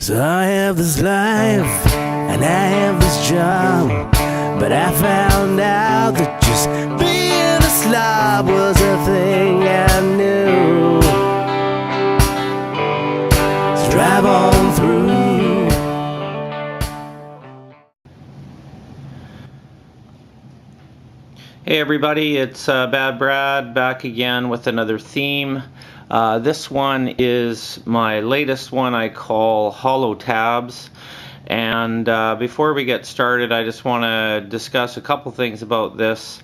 So I have this life, and I have this job, but I found out that just being a slob was a thing I knew. So drive on through. Hey everybody, it's BadBrad back again with another theme. This one is my latest one I call Holo Tabs. And before we get started, I just want to discuss a couple things about this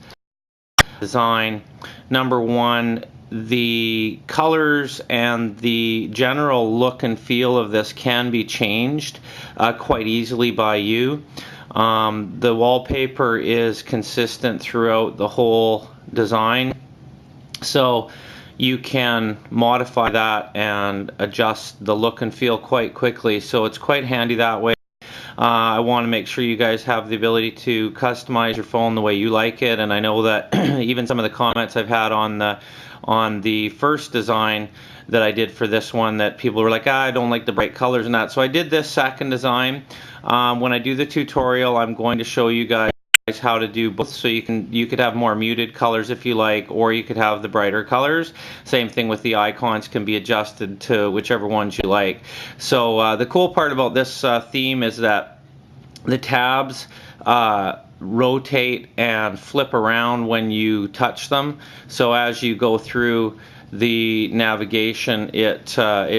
design. Number one, the colors and the general look and feel of this can be changed quite easily by you. The wallpaper is consistent throughout the whole design, so you can modify that and adjust the look and feel quite quickly, so it's quite handy that way. I want to make sure you guys have the ability to customize your phone the way you like it, and I know that even some of the comments I've had on the first design that I did for this one, that people were like, I don't like the bright colors and that. So I did this second design. When I do the tutorial, I'm going to show you guys how to do both, so you could have more muted colors if you like, or you could have the brighter colors. Same thing with the icons, can be adjusted to whichever ones you like. So the cool part about this theme is that the tabs rotate and flip around when you touch them. So as you go through the navigation, it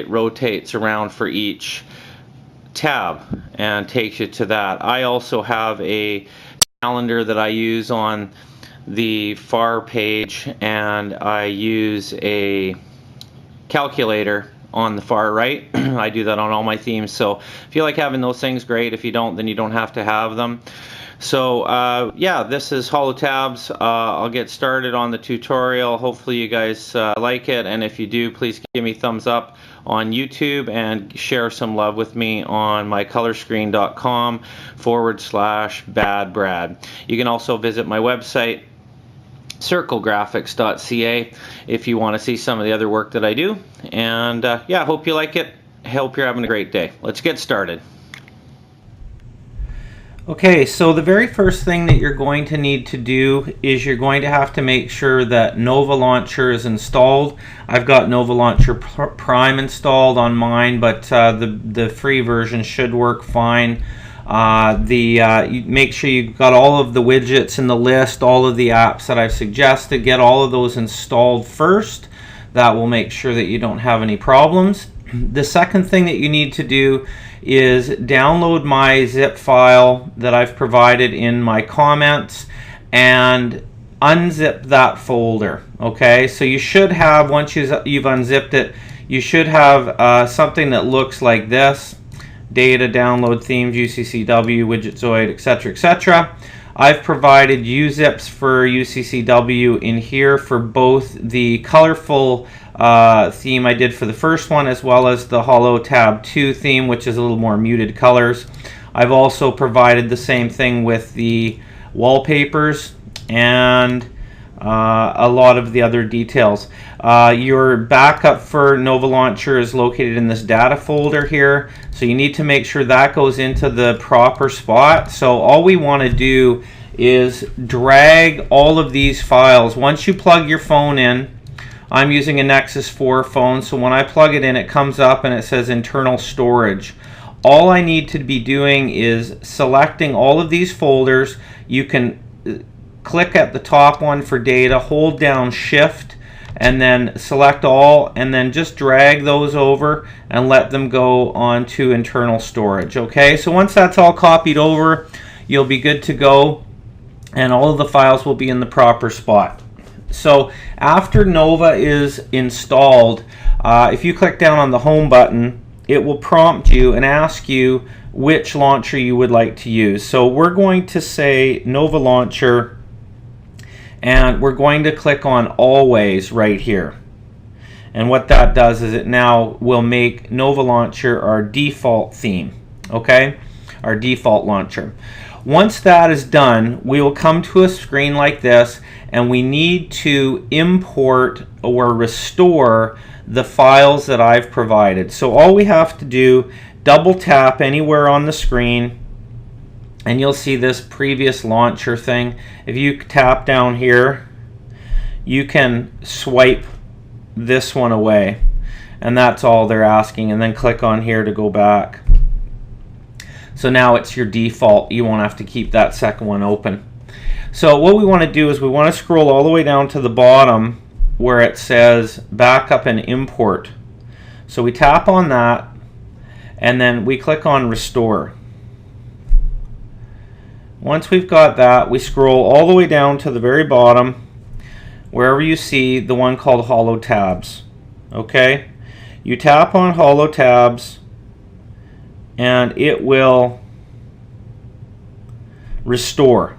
rotates around for each tab and takes you to that. I also have a calendar that I use on the far page, and I use a calculator on the far right. I do that on all my themes, so if you like having those things, great. If you don't, then you don't have to have them. So yeah, this is Holo Tabs. I'll get started on the tutorial. Hopefully you guys like it, and if you do, please give me a thumbs up on YouTube and share some love with me on my colorscreen.com/BadBrad. You can also visit my website, circlegraphics.ca, if you want to see some of the other work that I do. And yeah, hope you like it. Hope you're having a great day. Let's get started. Okay, so the very first thing that you're going to need to do is you're going to have to make sure that Nova Launcher is installed. I've got Nova Launcher Prime installed on mine, but the free version should work fine. You make sure you've got all of the widgets in the list, all of the apps that I've suggested. Get all of those installed first. That will make sure that you don't have any problems. The second thing that you need to do is download my zip file that I've provided in my comments and unzip that folder. Okay, so you should have, once you've unzipped it, you should have something that looks like this: data, download, themes, UCCW, Widgetzoid, etc., etc. I've provided uzips for UCCW in here for both the colorful theme I did for the first one, as well as the Holo Tab 2 theme, which is a little more muted colors. I've also provided the same thing with the wallpapers and a lot of the other details. Your backup for Nova Launcher is located in this data folder here, so you need to make sure that goes into the proper spot. So all we want to do is drag all of these files. Once you plug your phone in, I'm using a Nexus 4 phone, so when I plug it in, it comes up and it says internal storage. All I need to be doing is selecting all of these folders. You can click at the top one for data, hold down Shift, and then select all, and then just drag those over and let them go onto internal storage. Okay, so once that's all copied over, you'll be good to go, and all of the files will be in the proper spot. So after Nova is installed, if you click down on the home button, it will prompt you and ask you which launcher you would like to use. So we're going to say Nova Launcher, and we're going to click on Always right here. And what that does is it now will make Nova Launcher our default theme, okay? Our default launcher. Once that is done, we will come to a screen like this, and we need to import or restore the files that I've provided. So all we have to do double tap anywhere on the screen, and you'll see this previous launcher thing. If you tap down here, you can swipe this one away, and that's all they're asking, and then click on here to go back. So now it's your default. You won't have to keep that second one open. So what we want to do is we want to scroll all the way down to the bottom where it says backup and import. So we tap on that, and then we click on restore. Once we've got that, we scroll all the way down to the very bottom wherever you see the one called Holo Tabs. Okay? You tap on Holo Tabs, and it will restore.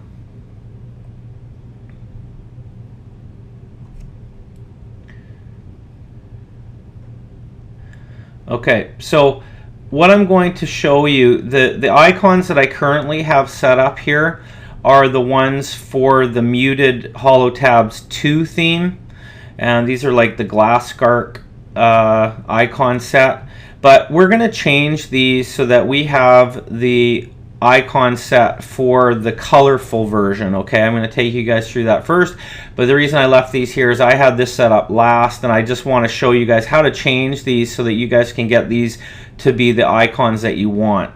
Okay, so what I'm going to show you, the icons that I currently have set up here are the ones for the muted Holo Tabs 2 theme, and these are like the glass scark icon set. But we're going to change these so that we have the icon set for the colorful version. Okay, I'm going to take you guys through that first, but the reason I left these here is I had this set up last, and I just want to show you guys how to change these so that you guys can get these to be the icons that you want.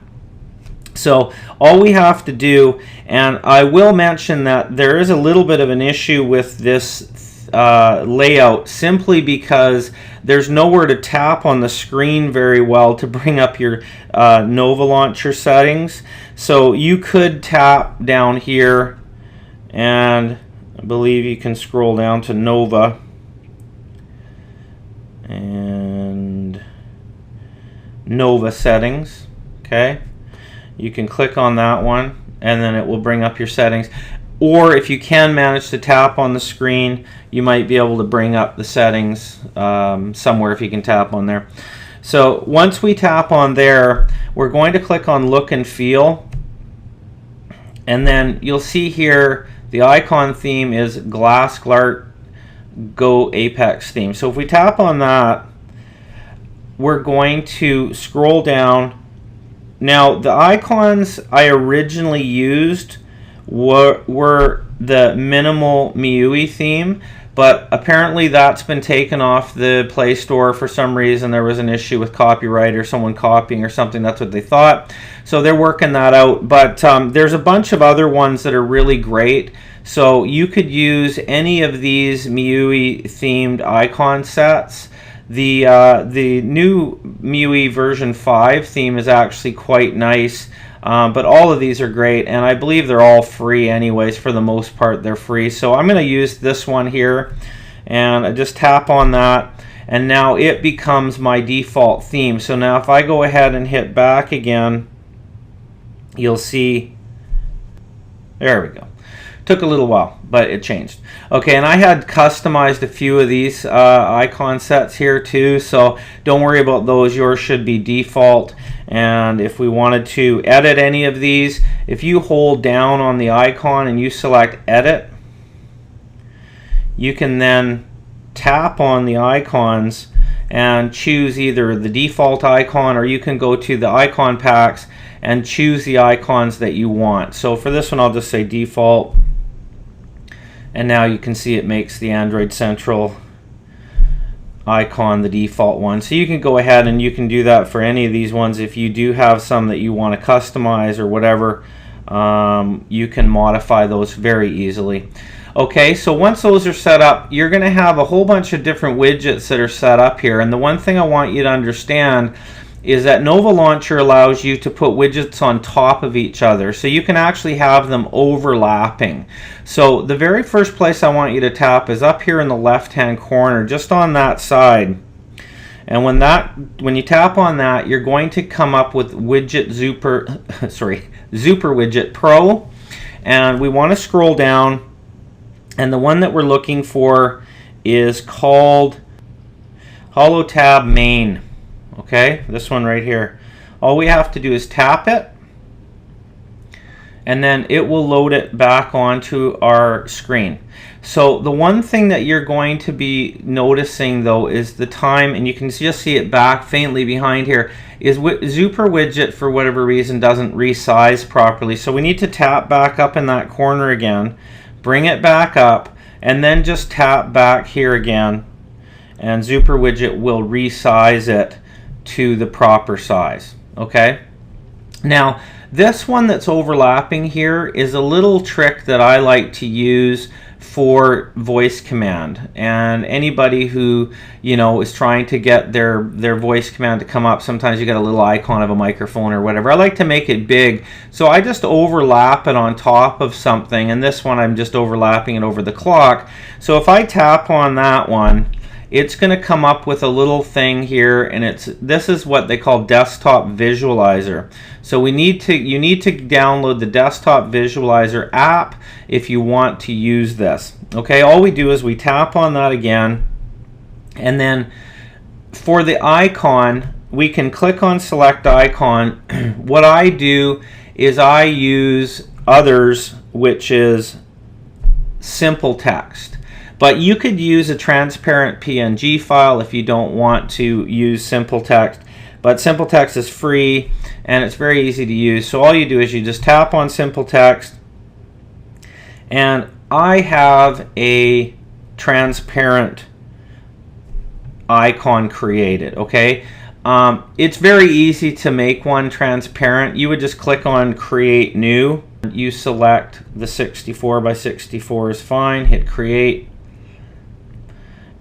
So all we have to do, and I will mention that there is a little bit of an issue with this layout, simply because there's nowhere to tap on the screen very well to bring up your Nova Launcher settings. So you could tap down here, and I believe you can scroll down to Nova, and Nova settings. Okay, you can click on that one, and then it will bring up your settings. Or if you can manage to tap on the screen, you might be able to bring up the settings somewhere if you can tap on there. So once we tap on there, we're going to click on look and feel, and then you'll see here the icon theme is Glass Glart Go Apex theme. So if we tap on that, we're going to scroll down. Now the icons I originally used were the minimal MIUI theme, but apparently that's been taken off the Play Store for some reason. There was an issue with copyright or someone copying or something. That's what they thought. So they're working that out. But there's a bunch of other ones that are really great. So you could use any of these MIUI themed icon sets. The new MIUI version 5 theme is actually quite nice. But all of these are great, and I believe they're all free anyways. For the most part, they're free. So I'm going to use this one here, and I just tap on that, and now it becomes my default theme. So now if I go ahead and hit back again, you'll see, there we go. Took a little while, but it changed. Okay, and I had customized a few of these icon sets here too, so don't worry about those. Yours should be default. And if we wanted to edit any of these, if you hold down on the icon and you select edit, you can then tap on the icons and choose either the default icon, or you can go to the icon packs and choose the icons that you want. So for this one, I'll just say default. And now you can see it makes the Android Central icon the default one. So you can go ahead and you can do that for any of these ones. If you do have some that you want to customize or whatever, you can modify those very easily. Okay, so once those are set up, you're going to have a whole bunch of different widgets that are set up here. And the one thing I want you to understand is that Nova Launcher allows you to put widgets on top of each other, so you can actually have them overlapping. So the very first place I want you to tap is up here in the left hand corner, just on that side. And when you tap on that, you're going to come up with Widget Super Widget Pro, and we want to scroll down, and the one that we're looking for is called Holo Tab Main. Okay, this one right here. All we have to do is tap it, and then it will load it back onto our screen. So the one thing that you're going to be noticing though is the time, and you can just see it back faintly behind here, is Super Widget for whatever reason doesn't resize properly. So we need to tap back up in that corner again, bring it back up, and then just tap back here again, and Super Widget will resize it to the proper size. Okay? Now, this one that's overlapping here is a little trick that I like to use for voice command, and anybody who is trying to get their voice command to come up, sometimes you get a little icon of a microphone or whatever. I like to make it big, so I just overlap it on top of something, and this one I'm just overlapping it over the clock. So if I tap on that one, it's going to come up with a little thing here, and this is what they call desktop visualizer. So you need to download the desktop visualizer app if you want to use this. Okay, all we do is we tap on that again, and then for the icon we can click on select icon. What I do is I use others, which is simple text. But you could use a transparent PNG file if you don't want to use simple text. But simple text is free and it's very easy to use. So all you do is you just tap on simple text, and I have a transparent icon created. Okay, it's very easy to make one transparent. You would just click on create new. You select the 64 by 64 is fine. Hit create.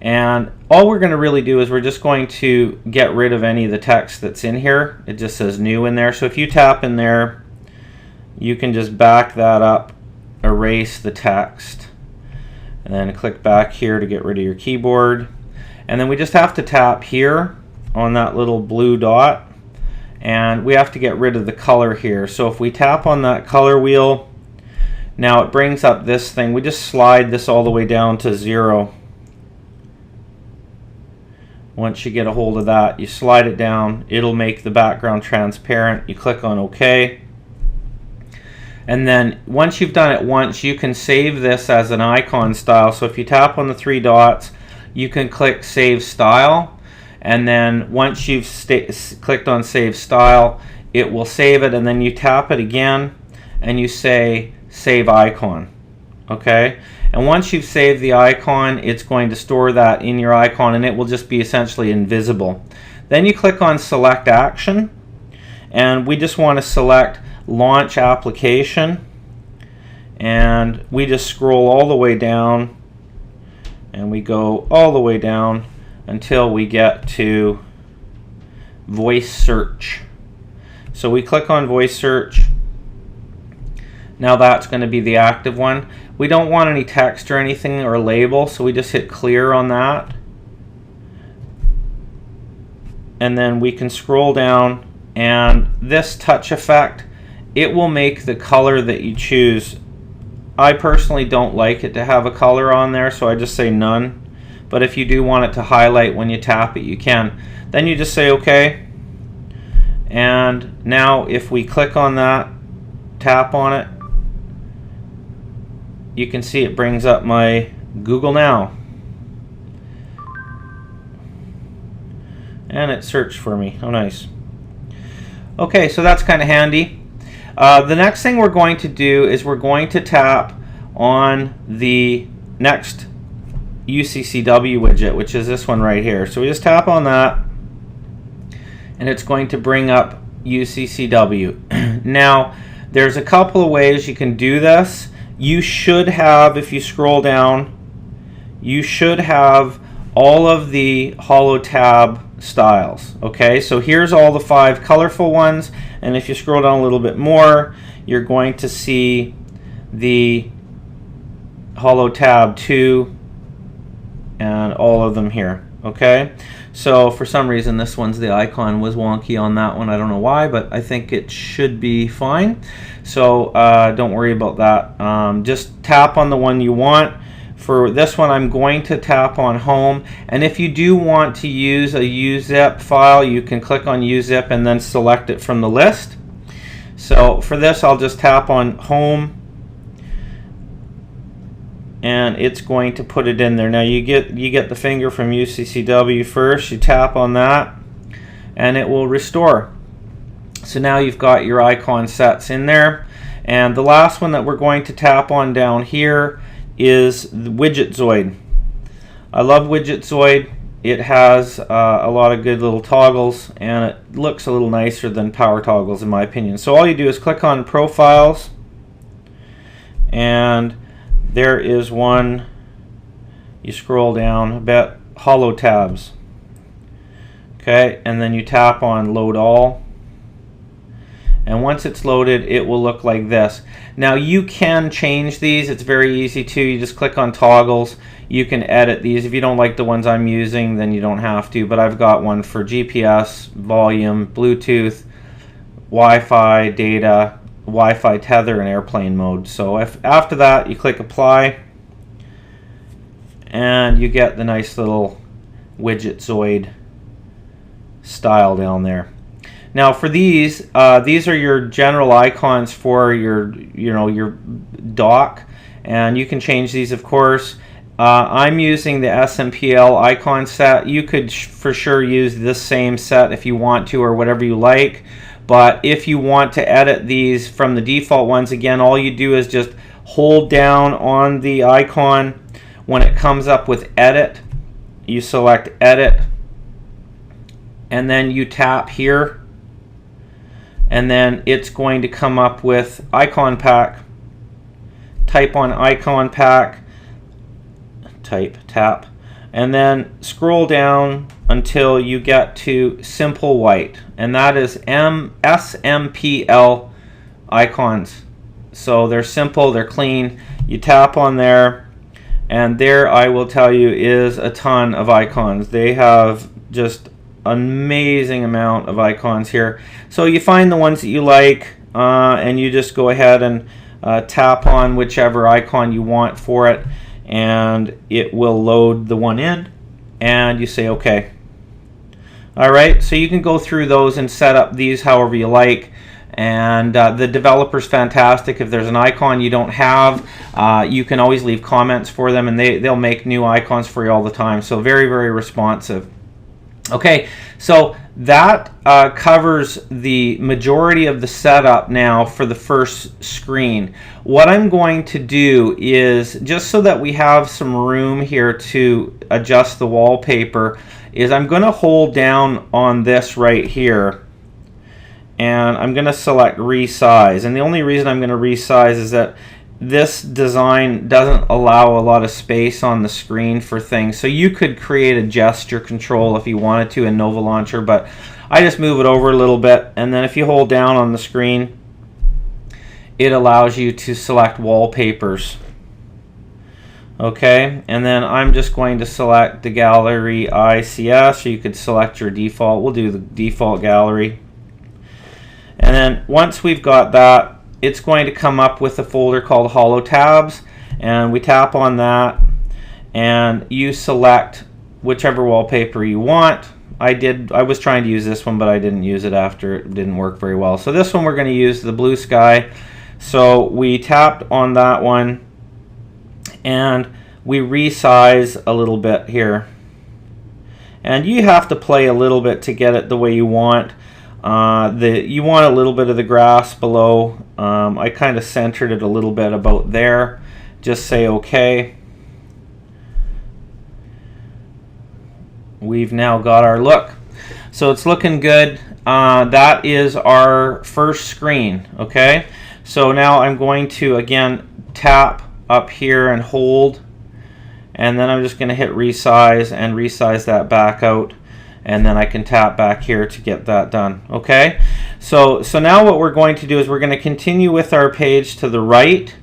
And all we're going to really do is we're just going to get rid of any of the text that's in here. It just says new in there. So if you tap in there, you can just back that up, erase the text, and then click back here to get rid of your keyboard. And then we just have to tap here on that little blue dot, and we have to get rid of the color here. So if we tap on that color wheel, now it brings up this thing. We just slide this all the way down to 0. Once you get a hold of that, you slide it down, it'll make the background transparent. You click on OK. And then once you've done it once, you can save this as an icon style. So if you tap on the 3 dots, you can click Save Style. And then once you've clicked on Save Style, it will save it. And then you tap it again and you say Save Icon. Okay? And once you've saved the icon, it's going to store that in your icon, and it will just be essentially invisible. Then you click on Select Action, and we just want to select Launch Application, and we just scroll all the way down, and we go all the way down until we get to Voice Search. So we click on Voice Search. Now that's going to be the active one. We don't want any text or anything or label, so we just hit clear on that. And then we can scroll down, and this touch effect, it will make the color that you choose. I personally don't like it to have a color on there, so I just say none. But if you do want it to highlight when you tap it, you can. Then you just say OK. And now if we click on that, tap on it, you can see it brings up my Google Now. And it searched for me. Oh, nice. Okay, so that's kind of handy. The next thing we're going to do is we're going to tap on the next UCCW widget, which is this one right here. So we just tap on that, and it's going to bring up UCCW. Now, there's a couple of ways you can do this. You should have, if you scroll down, you should have all of the Holo Tab styles. Okay, so here's all the 5 colorful ones, and if you scroll down a little bit more, you're going to see the Holo Tab 2 and all of them here. Okay, so for some reason this one's, the icon was wonky on that one. I don't know why, but I think it should be fine. So don't worry about that. Just tap on the one you want. For this one, I'm going to tap on Home. And if you do want to use a UZIP file, you can click on UZIP and then select it from the list. So for this, I'll just tap on home, and it's going to put it in there. Now you get the finger from UCCW first. You tap on that, and it will restore. So now you've got your icon sets in there. And the last one that we're going to tap on down here is the Widgetzoid. I love Widgetzoid. It has a lot of good little toggles, and it looks a little nicer than power toggles in my opinion. So all you do is click on Profiles, and there is one. You scroll down a bit, Holo Tabs. Okay, and then you tap on Load All. And once it's loaded, it will look like this. Now you can change these. It's very easy to. You just click on toggles. You can edit these. If you don't like the ones I'm using, then you don't have to. But I've got one for GPS, volume, Bluetooth, Wi-Fi, data, Wi-Fi tether, and airplane mode. So after that, you click Apply, and you get the nice little Widgetzoid style down there. Now for these are your general icons for your dock, and you can change these, of course. I'm using the SMPL icon set. You could for sure use this same set if you want to, or whatever you like. But if you want to edit these from the default ones, again, all you do is just hold down on the icon. When it comes up with Edit, you select Edit, and then you tap here, and then it's going to come up with Icon Pack. Type on Icon Pack, tap, and then scroll down until you get to Simple White, and that is SMPL icons. So they're simple, they're clean. You tap on there, and there, I will tell you, is a ton of icons. They have just an amazing amount of icons here. So you find the ones that you like, and you just go ahead and tap on whichever icon you want for it, and it will load the one in, and you say OK. Alright, so you can go through those and set up these however you like, and the developer's fantastic. If there's an icon you don't have, you can always leave comments for them, and they'll make new icons for you all the time. So very, very responsive. Okay, so that covers the majority of the setup now for the first screen. What I'm going to do is, just so that we have some room here to adjust the wallpaper, is I'm going to hold down on this right here, and I'm going to select Resize. And the only reason I'm going to resize is that this design doesn't allow a lot of space on the screen for things. So you could create a gesture control if you wanted to in Nova Launcher, but I just move it over a little bit, and then if you hold down on the screen, it allows you to select wallpapers. Okay, and then I'm just going to select the gallery ICS, so you could select your default. We'll do the default gallery. And then once we've got that, it's going to come up with a folder called Holo Tabs, and we tap on that, and you select whichever wallpaper you want. I was trying to use this one, but I didn't use it after it didn't work very well. So this one we're going to use the blue sky. So we tapped on that one, and we resize a little bit here. And you have to play a little bit to get it the way you want. You want a little bit of the grass below. I kind of centered it a little bit about there. Just say OK. We've now got our look. So it's looking good. That is our first screen. Okay. So now I'm going to again tap up here and hold, and then I'm just going to hit resize and resize that back out. And then I can tap back here to get that done. Okay, so now what we're going to do is we're going to continue with our page to the right,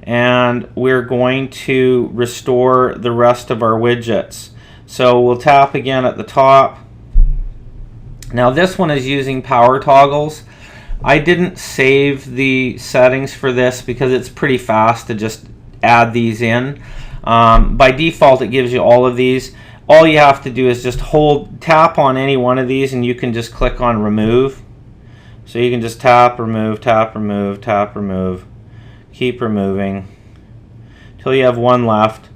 and we're going to restore the rest of our widgets. So we'll tap again at the top. Now this one is using power toggles. I didn't save the settings for this because it's pretty fast to just add these in. By default, it gives you all of these. All you have to do is just tap on any one of these, and you can just click on remove. So you can just tap, remove, tap, remove, tap, remove, keep removing till you have one left.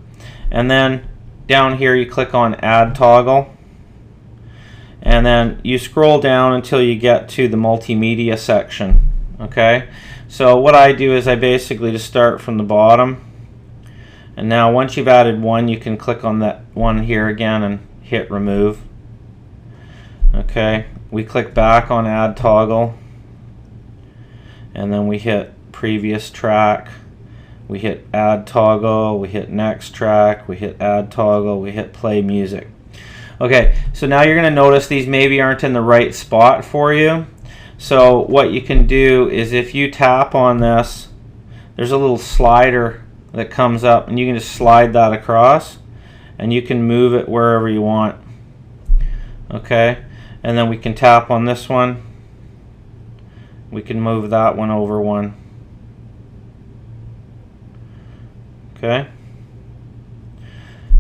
And then down here you click on Add Toggle, and then you scroll down until you get to the multimedia section. Okay, so what I do is I basically just start from the bottom, and now once you've added one, you can click on that one here again and hit remove. Okay, we click back on Add Toggle, and then we hit previous track, we hit Add Toggle, we hit next track, we hit Add Toggle, we hit play music. Okay, so now you're going to notice these maybe aren't in the right spot for you. So what you can do is if you tap on this, there's a little slider that comes up, and you can just slide that across, and you can move it wherever you want. Okay, and then we can tap on this one, we can move that one over one. Okay,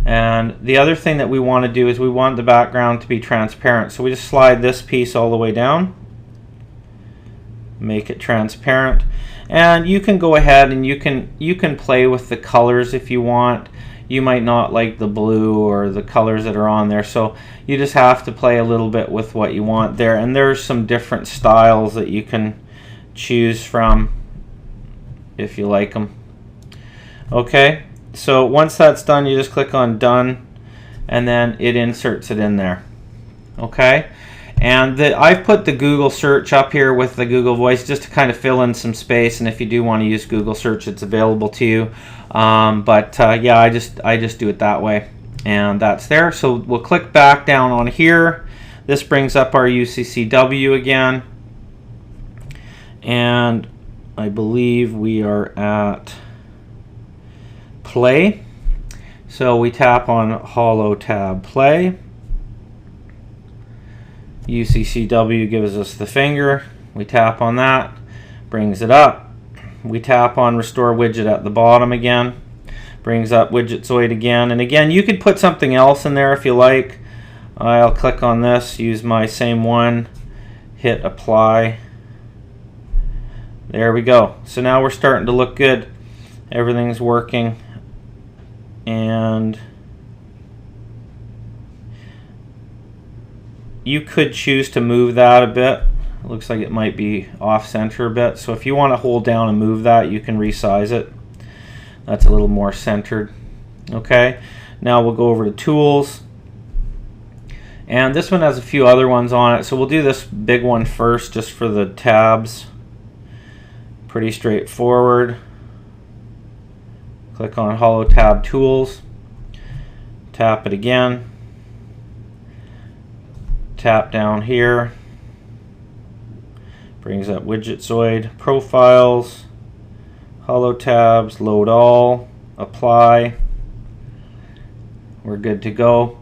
and the other thing that we want to do is we want the background to be transparent, so we just slide this piece all the way down, make it transparent, and you can go ahead and you can play with the colors if you want. You might not like the blue or the colors that are on there, so you just have to play a little bit with what you want there, and there's some different styles that you can choose from if you like them. Okay, so once that's done, you just click on done, and then it inserts it in there. Okay, and I've put the Google search up here with the Google Voice just to kind of fill in some space, and if you do want to use Google search, it's available to you. Yeah, I just do it that way, and that's there. So we'll click back down on here. This brings up our UCCW again, and I believe we are at play. So we tap on Holo Tab play. UCCW gives us the finger. We tap on that, brings it up. We tap on Restore Widget at the bottom again, brings up Widgetsoid again. And again, you could put something else in there if you like. I'll click on this, use my same one, hit apply. There we go. So now we're starting to look good. Everything's working. And you could choose to move that a bit. It looks like it might be off center a bit. So if you want to hold down and move that, you can resize it. That's a little more centered. Okay, now we'll go over to tools. And this one has a few other ones on it. So we'll do this big one first just for the tabs. Pretty straightforward. Click on Holo Tab Tools. Tap it again. Tap down here. Brings up Widgetsoid, Profiles, Holo Tabs, Load All, Apply. We're good to go.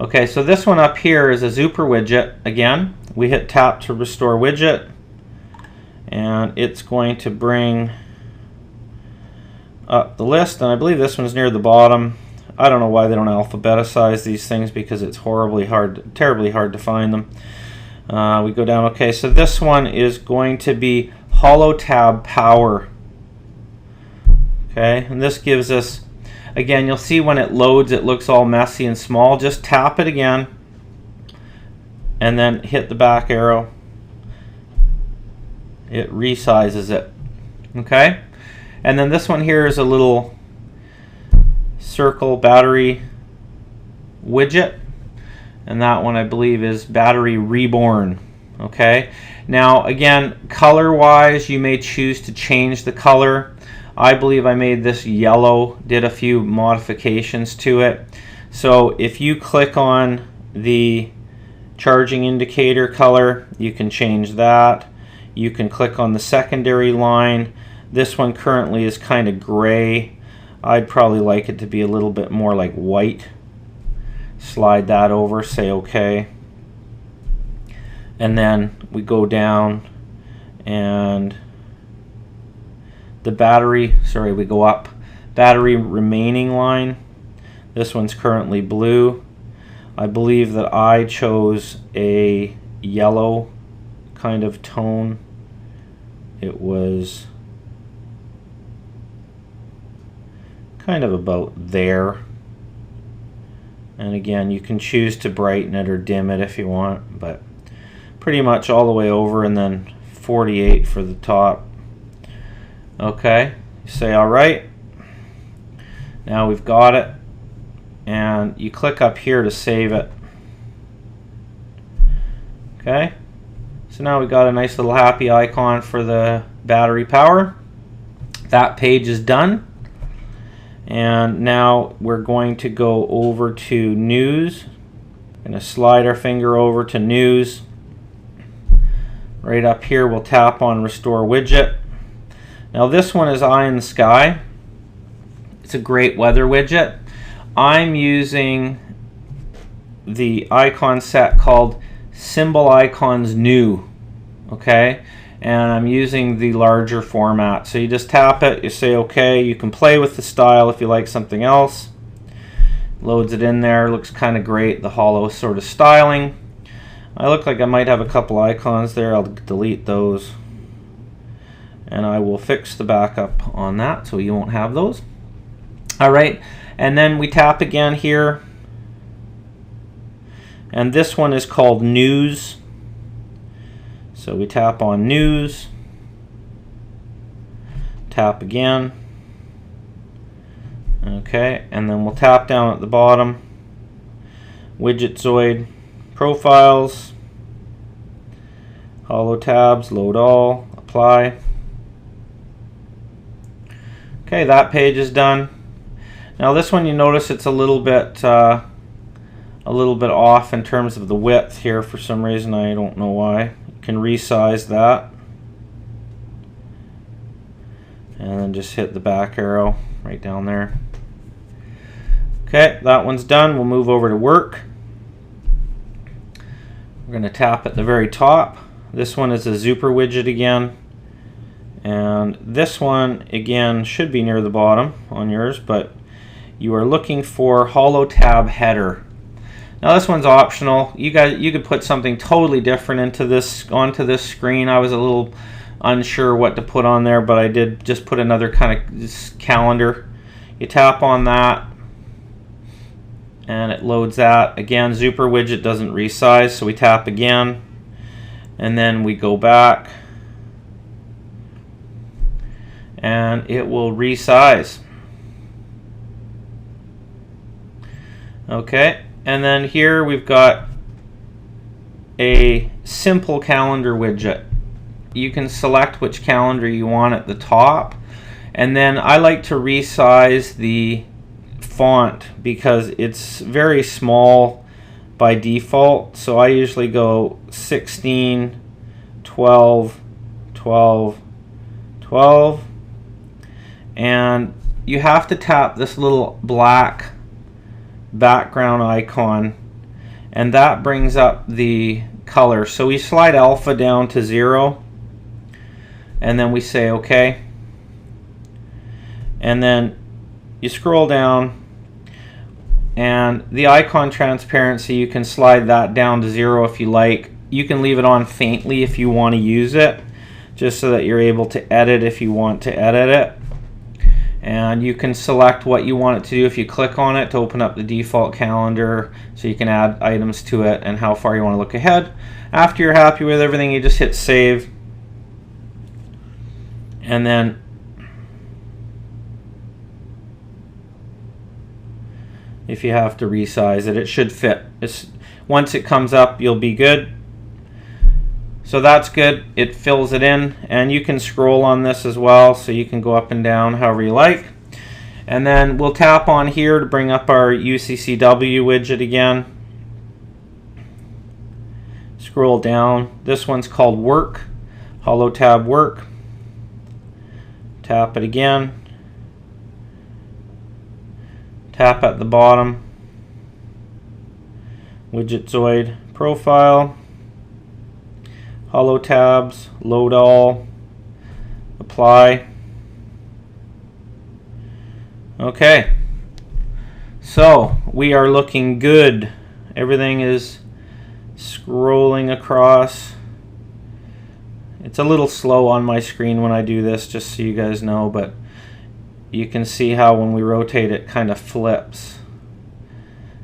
Okay, so this one up here is a Super widget. Again, we hit tap to restore widget, and it's going to bring up the list, and I believe this one's near the bottom. I don't know why they don't alphabetize these things, because it's terribly hard to find them. We go down. Okay, so this one is going to be Holo Tab Power. Okay, and this gives us, again, you'll see when it loads it looks all messy and small. Just tap it again and then hit the back arrow. It resizes it. Okay, and then this one here is a little circle battery widget, and that one I believe is Battery Reborn. Okay, now again, color wise you may choose to change the color. I believe I made this yellow, did a few modifications to it. So if you click on the charging indicator color, you can change that. You can click on the secondary line. This one currently is kind of gray. I'd probably like it to be a little bit more like white. Slide that over, say OK. And then we go down, and the battery, sorry, we go up. Battery remaining line. This one's currently blue. I believe that I chose a yellow kind of tone. It was kind of about there. And again, you can choose to brighten it or dim it if you want, but pretty much all the way over, and then 48 for the top. Okay, you say all right. Now we've got it, and you click up here to save it. Okay, so now we've got a nice little happy icon for the battery power. That page is done. And now we're going to go over to news. I'm going to slide our finger over to news. Right up here we'll tap on restore widget. Now this one is eye in the sky. It's a great weather widget. I'm using the icon set called symbol icons new. Okay, and I'm using the larger format. So you just tap it, you say okay, you can play with the style if you like something else. Loads it in there, looks kind of great, the holo sort of styling. I look like I might have a couple icons there, I'll delete those. And I will fix the backup on that so you won't have those. Alright, and then we tap again here. And this one is called news. So we tap on news, tap again, okay, and then we'll tap down at the bottom, Widgetzoid, profiles, Holo Tabs, load all, apply. Okay, that page is done. Now this one, you notice it's a little bit off in terms of the width here for some reason. I don't know why. Can resize that, and then just hit the back arrow right down there. Okay, that one's done. We'll move over to work. We're going to tap at the very top. This one is a Super widget again, and this one again should be near the bottom on yours, but you are looking for Holo Tab header. Now this one's optional. You could put something totally different onto this screen. I was a little unsure what to put on there, but I did just put another kind of calendar. You tap on that, and it loads that. Again, Super widget doesn't resize, so we tap again, and then we go back, and it will resize. Okay. And then here we've got a simple calendar widget. You can select which calendar you want at the top, and then I like to resize the font because it's very small by default, so I usually go 16, 12, 12, 12, and you have to tap this little black background icon, and that brings up the color. So we slide alpha down to 0, and then we say OK, and then you scroll down, and the icon transparency, you can slide that down to 0 if you like. You can leave it on faintly if you want to use it, just so that you're able to edit if you want to edit it. And you can select what you want it to do if you click on it to open up the default calendar, so you can add items to it and how far you want to look ahead. After you're happy with everything, you just hit save, and then if you have to resize it, it should fit. Once it comes up, you'll be good. So that's good. It fills it in, and you can scroll on this as well, so you can go up and down however you like. And then we'll tap on here to bring up our UCCW widget again. Scroll down. This one's called Work, Holo Tab Work. Tap it again. Tap at the bottom. Widgetzoid profile. Holo Tabs, load all, apply. Okay, so we are looking good. Everything is scrolling across. It's a little slow on my screen when I do this, just so you guys know, but you can see how when we rotate it kind of flips.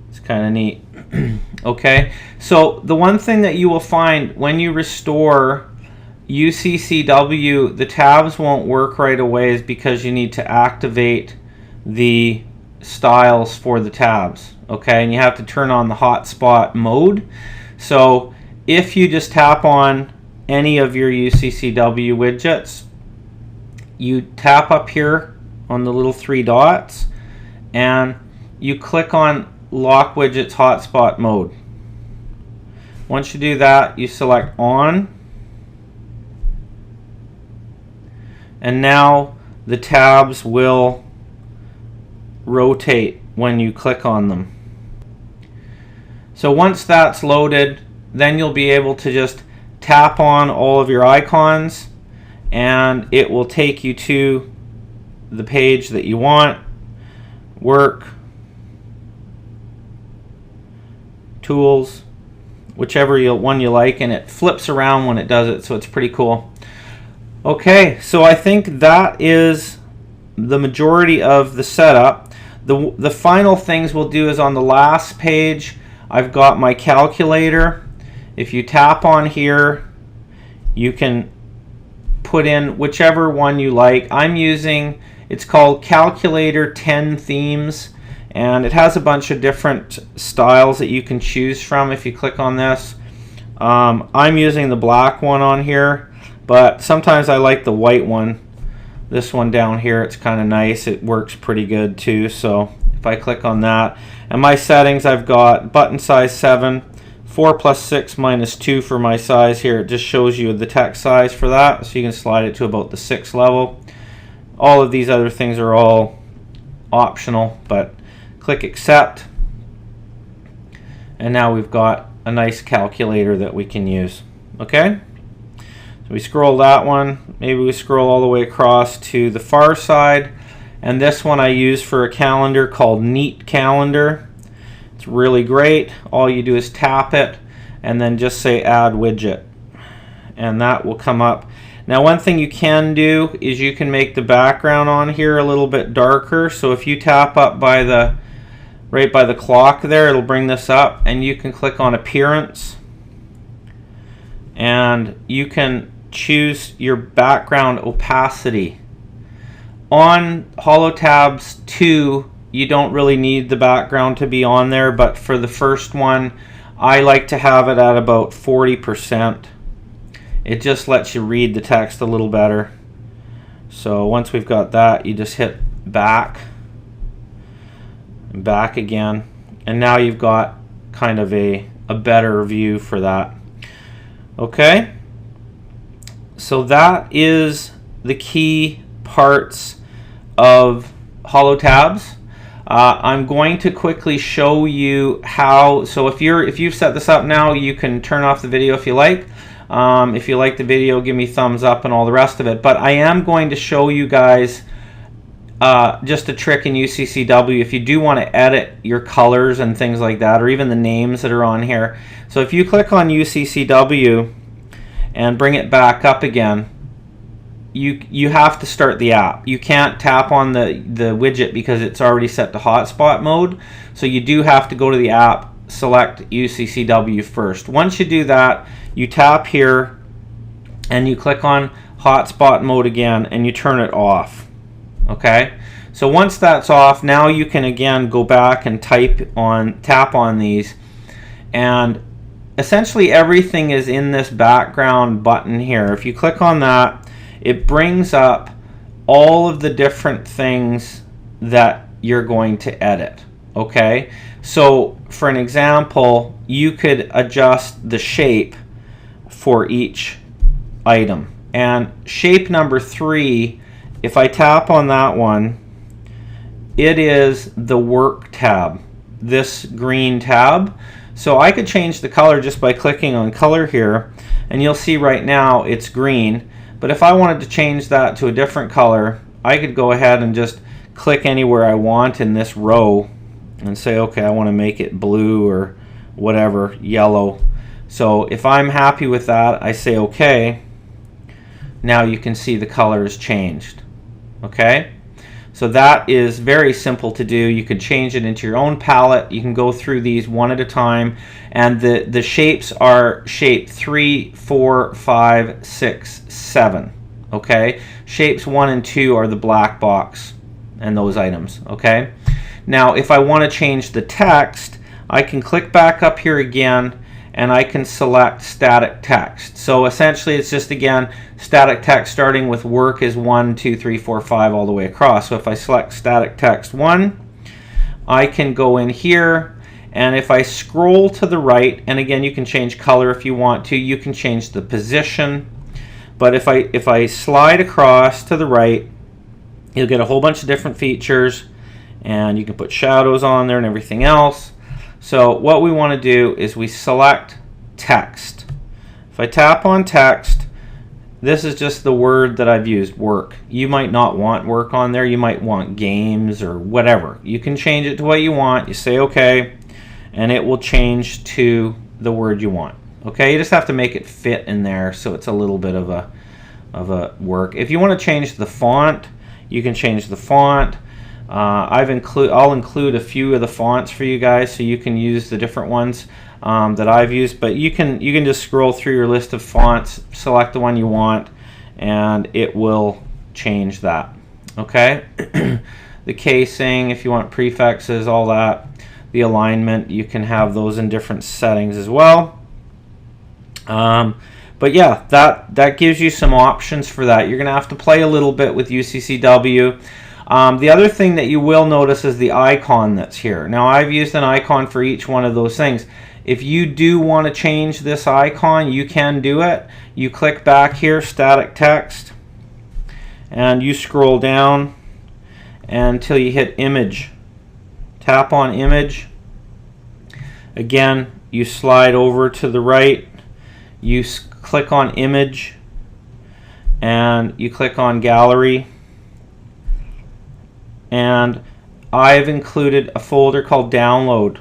It's kind of neat. Okay, so the one thing that you will find when you restore UCCW, the tabs won't work right away, is because you need to activate the styles for the tabs. Okay, and you have to turn on the hotspot mode. So if you just tap on any of your UCCW widgets, you tap up here on the little 3 dots and you click on Lock Widgets Hotspot Mode. Once you do that, you select on, and now the tabs will rotate when you click on them. So once that's loaded, then you'll be able to just tap on all of your icons and it will take you to the page that you want. Work, tools, whichever one you like, and it flips around when it does it, so it's pretty cool. Okay, so I think that is the majority of the setup. The final things we'll do is on the last page, I've got my calculator. If you tap on here, you can put in whichever one you like. I'm using, it's called Calculator 10 Themes, and it has a bunch of different styles that you can choose from if you click on this. I'm using the black one on here, but sometimes I like the white one. This one down here, it's kind of nice. It works pretty good too. So if I click on that, and my settings, I've got button size 7, 4 plus 6 minus 2 for my size here. It just shows you the text size for that, so you can slide it to about the 6 level. All of these other things are all optional, but click accept, and now we've got a nice calculator that we can use. Okay, so we scroll that one, maybe we scroll all the way across to the far side, and this one I use for a calendar called Neat Calendar. It's really great. All you do is tap it and then just say add widget, and that will come up. Now one thing you can do is you can make the background on here a little bit darker. So if you tap up by the right by the clock there, it'll bring this up, and you can click on appearance and you can choose your background opacity. On Holo Tabs 2, you don't really need the background to be on there, but for the first one, I like to have it at about 40%. It just lets you read the text a little better. So once we've got that, you just hit back and back again, and now you've got kind of a better view for that. Okay, so that is the key parts of Holo Tabs. I'm going to quickly show you how. So if you've set this up now, you can turn off the video if you like. If you like the video, give me thumbs up and all the rest of it. But I am going to show you guys just a trick in UCCW if you do want to edit your colors and things like that, or even the names that are on here. So if you click on UCCW and bring it back up again, you have to start the app. You can't tap on the widget because it's already set to hotspot mode. So you do have to go to the app, select UCCW first. Once you do that, you tap here and you click on hotspot mode again and you turn it off. Okay, so once that's off, now you can again go back and tap on these, and essentially everything is in this background button here. If you click on that, it brings up all of the different things that you're going to edit. Okay, so for an example, you could adjust the shape for each item, and shape number 3, if I tap on that one, it is the work tab, this green tab. So I could change the color just by clicking on color here, and you'll see right now it's green. But if I wanted to change that to a different color, I could go ahead and just click anywhere I want in this row and say, okay, I want to make it blue or whatever, yellow. So if I'm happy with that, I say okay, now you can see the color has changed. Okay, so that is very simple to do. You can change it into your own palette. You can go through these one at a time, and the shapes are shape 3, 4, 5, 6, 7. Okay, shapes 1 and 2 are the black box and those items. Okay, now if I want to change the text, I can click back up here again, and I can select static text. So essentially it's just, again, static text starting with work is 1, 2, 3, 4, 5 all the way across. So if I select static text 1, I can go in here, and if I scroll to the right, and again you can change color if you want to, you can change the position, but if I slide across to the right, you'll get a whole bunch of different features, and you can put shadows on there and everything else. So what we want to do is we select text. If I tap on text, this is just the word that I've used, work. You might not want work on there. You might want games or whatever. You can change it to what you want. You say OK, and it will change to the word you want. Okay, you just have to make it fit in there so it's a little bit of a work. If you want to change the font, you can change the font. I'll include a few of the fonts for you guys so you can use the different ones that I've used, but you can just scroll through your list of fonts, select the one you want, and it will change that. Okay. The casing, if you want prefixes, all that, the alignment, you can have those in different settings as well. But yeah, that gives you some options for that. You're gonna have to play a little bit with UCCW. The other thing that you will notice is the icon that's here. Now I've used an icon for each one of those things. If you do want to change this icon, you can do it. You click back here, static text, and you scroll down until you hit image. Tap on image. Again, you slide over to the right, you click on image, and you click on gallery. And I've included a folder called download.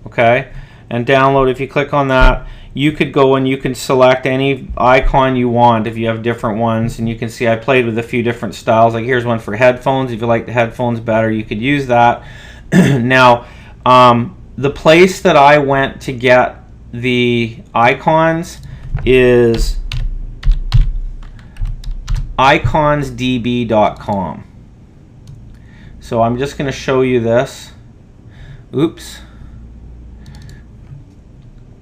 Okay, and download, if you click on that, you could go and you can select any icon you want if you have different ones, and you can see I played with a few different styles. Like here's one for headphones. If you like the headphones better, you could use that. Now the place that I went to get the icons is iconsdb.com. So I'm just going to show you this. Oops.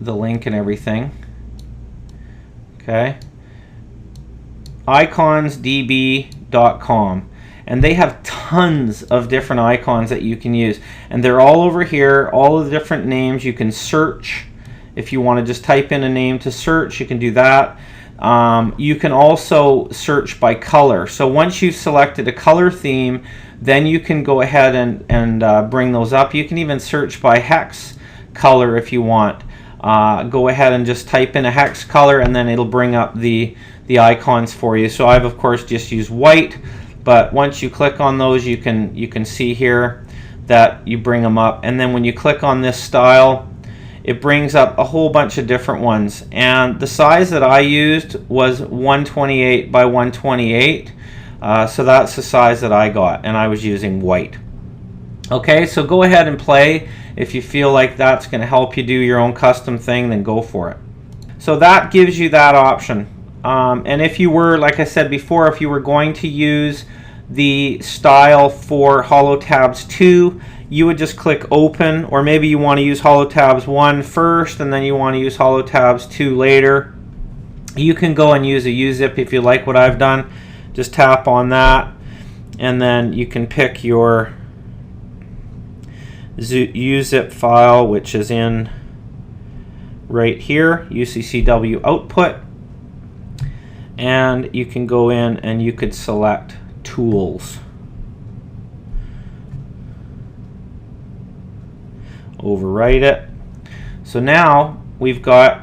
The link and everything. Okay. Iconsdb.com. And they have tons of different icons that you can use. And they're all over here, all of the different names. You can search. If you want to just type in a name to search, you can do that. You can also search by color. So once you've selected a color theme, then you can go ahead and bring those up. You can even search by hex color if you want. Go ahead and just type in a hex color, and then it'll bring up the icons for you. So I've of course just used white, but once you click on those, you can see here that you bring them up. And then when you click on this style, it brings up a whole bunch of different ones. And the size that I used was 128 by 128. So that's the size that I got, and I was using white. Okay, so go ahead and play. If you feel like that's going to help you do your own custom thing, then go for it. So that gives you that option. And if you were, like I said before, if you were going to use the style for Holo Tabs 2, you would just click open, or maybe you want to use Holo Tabs 1 first and then you want to use Holo Tabs 2 later. You can go and use a UZip if you like what I've done. Just tap on that, and then you can pick your UZip file, which is in right here, UCCW output, and you can go in and you could select tools. Overwrite it. So now we've got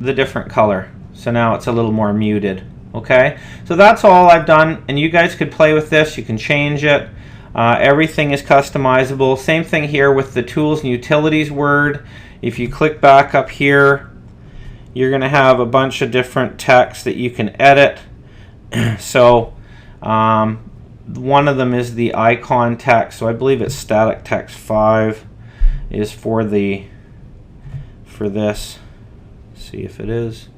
the different color. So now it's a little more muted. Okay, so that's all I've done, and you guys could play with this. You can change it. Everything is customizable. Same thing here with the tools and utilities word. If you click back up here, you're going to have a bunch of different text that you can edit. So one of them is the icon text, so I believe it's static text 5 is for this. See if it is.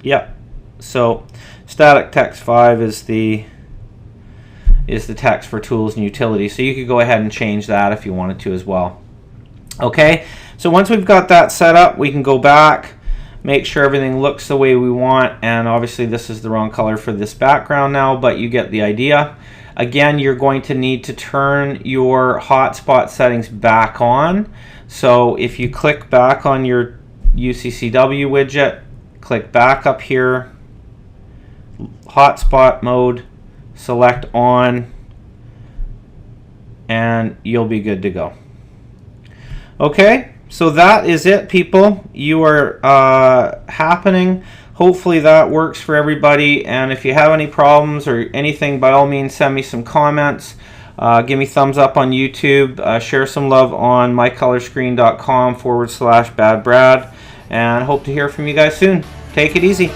Yep. So static text 5 is the text for tools and utilities. So you could go ahead and change that if you wanted to as well. Okay, so once we've got that set up, we can go back, make sure everything looks the way we want, and obviously this is the wrong color for this background now, but you get the idea. Again, you're going to need to turn your hotspot settings back on. So if you click back on your UCCW widget, click back up here, hotspot mode, select on, and you'll be good to go. Okay, so that is it, people. You are happening. Hopefully that works for everybody, and if you have any problems or anything, by all means send me some comments. Give me thumbs up on YouTube. Share some love on mycolorscreen.com/BadBrad, and hope to hear from you guys soon. Take it easy.